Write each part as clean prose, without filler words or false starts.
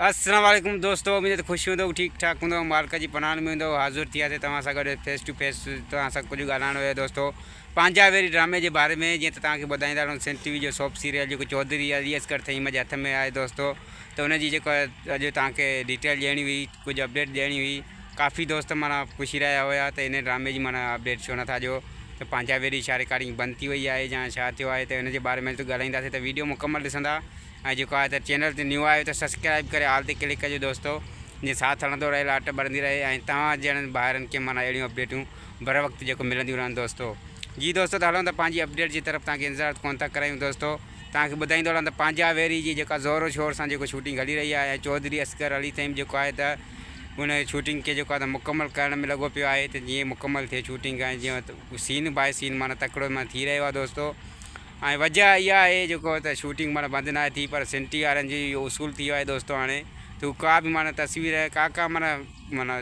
अस्सलाम वालेकुम दोस्तों, उम्मीद है खुश हूंदो, ठीक ठाक हूंदो, मालिक जी पनाह में हूंदो। हाज़िर थिया थे तव्हां सां गॾु फेस टू फेस तव्हां सां कुझु ॻाल्हाइणो हुयो दोस्तों पंजाबेरी ड्रामे जे बारे में। जीअं त तव्हांखे ॿुधाईंदा रहूं, सन टीवी जो सॉप सीरियल जेको चौधरी अली असगर थई मुंहिंजे हथ में आहे दोस्तों। त हुनजी जेको अॼु तव्हांखे डिटेल ॾियणी हुई, कुझु अपडेट ॾियणी हुई। काफ़ी दोस्त माना पुछी रहिया हुया त इन ड्रामे जी माना अपडेट छो नथा ॾियो, त पंजाबेरी छा रिकॉर्डिंग बंदि थी वई आहे या छा थियो आहे। त हिन जे बारे में तो ॻाल्हाईंदासीं। त वीडियो मुकम्मल ॾिसंदा ऐं जेको आहे त चैनल ते न्यू आयो त सब्सक्राइब करे ऑल ते क्लिक कजो दोस्तों, जीअं साथ हलंदो रहे, लाट बढ़ंदी रहे ऐं तव्हां जहिड़नि ॿारनि खे माना अहिड़ियूं अपडेटूं बर वक़्तु जेको मिलंदियूं रहनि दोस्तों। जी दोस्तों, त हलूं त पंहिंजी अपडेट जी तरफ़ तव्हांखे इंतज़ारु कोन था करायूं दोस्तों। तव्हांखे ॿुधाईंदो रहूं त पंजाबेरी जी जेका ज़ोरो शोर सां जेको शूटिंग हली रही आहे, ऐं चौधरी असगर अली तइम जेको आहे त उन शूटिंग खे जेको आहे त मुकमल करण में लॻो पियो आहे। त जीअं मुकमल थिए शूटिंग, ऐं जीअं सीन बाय सीन माना तकिड़ो माना थी रहियो आहे दोस्तों। ऐं वजह इहा आहे जेको त शूटिंग माना बंदि न आहे थी, पर सिंटी वारनि जी इहो उसूल थी वियो आहे दोस्तों। हाणे तूं का बि माना तस्वीर का माना माना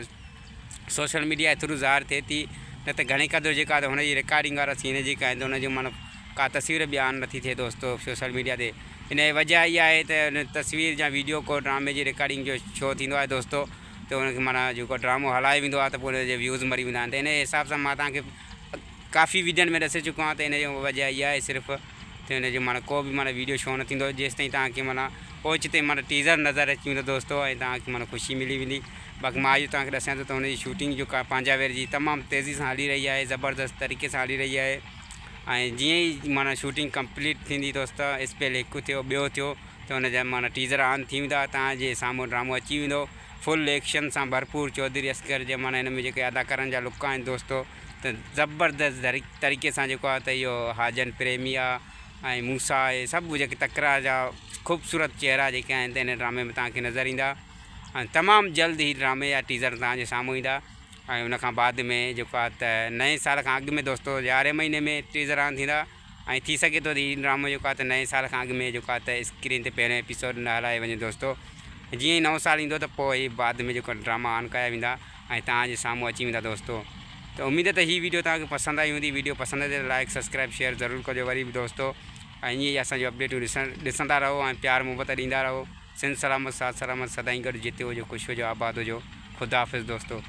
सोशल मीडिया जे थ्रू ज़ाहिर थिए थी, न त घणी क़दुरु जेका आहे हुनजी रिकॉर्डिंग वारा सीन जेका आहिनि त हुनजो माना का तस्वीर बयान नथी थिए दोस्तों सोशल मीडिया ते। इन जी वजह इहा आहे त हुन तस्वीर या वीडियो को ड्रामे जी रिकॉर्डिंग जो शो थींदो आहे दोस्तों, त हुनखे माना जेको ड्रामो हलाए वेंदो आहे त पोइ हुनजे व्यूज़ मरी वेंदा आहिनि। त इन हिसाब सां मां तव्हांखे काफ़ी वीडियोनि में ॾसे चुको आहियां त इन जो वजह इहा आहे सिर्फ़ु, त हिन जो माना को बि माना वीडियो शो न थींदो जेसि ताईं तव्हांखे माना ओचिते माना टीज़र नज़र अची वेंदो दोस्तों, ऐं तव्हांखे माना ख़ुशी मिली वेंदी। बाक़ी मां इहो तव्हांखे ॾसां थो त हुनजी शूटिंग जेका पंजाबेरी जी तमामु तेज़ी सां हली रही आहे, ज़बरदस्त तरीक़े सां हली रही आहे। ऐं जीअं ई माना शूटिंग कंप्लीट थींदी दोस्त, स्पेल हिकु थियो ॿियो थियो त हुनजा माना टीज़र ऑन थी वेंदा, तव्हांजे साम्हूं ड्रामो अची वेंदो फुल एक्शन सां भरपूर। चौधरी असगर जे माना हिन में जेके अदाकारनि जा लुक आहिनि दोस्तों, त ज़बरदस्त तरीक़े सां जेको आहे त इहो हाजन प्रेमी आहे ऐं मूसा आहे, सभु जेके तकरार जा ख़ूबसूरत चेहरा जेके आहिनि त हिन ड्रामे में तव्हांखे नज़र ईंदा। ऐं तमामु जल्द ई ड्रामे जा टीज़र तव्हांजे साम्हूं ईंदा। ऐं उन खां बाद में जेको आहे त नए साल खां अॻु में दोस्तों 11 महीने में टीज़र ऑन थींदा। ऐं थी सघे थो हीउ ड्रामो जेको आहे त नए साल खां अॻु में जेको आहे त स्क्रीन ते पहिरियों एपिसोड न हलाए वञे दोस्तों। जीअं ई नओं साल ईंदो त पोइ हीउ बाद में जेको ड्रामा ऑन कया वेंदा ऐं तव्हांजे साम्हूं अची वेंदा दोस्तों। त उमेद है त हीअ वीडियो तव्हांखे पसंदि आई हूंदी। वीडियो पसंदि अचे त लाइक सब्सक्राइब शेयर ज़रूरु कजो वरी बि दोस्तों। ऐं ईअं ई असांजूं अपडेटूं ॾिसंदा रहो ऐं प्यार मुहबत ॾींदा रहो। सिंध सलामत साथ सलामत सदाईं गॾु जिते हुजो, ख़ुशि हुजो, आबाद हुजो। ख़ुदा हाफ़िज़ दोस्तों।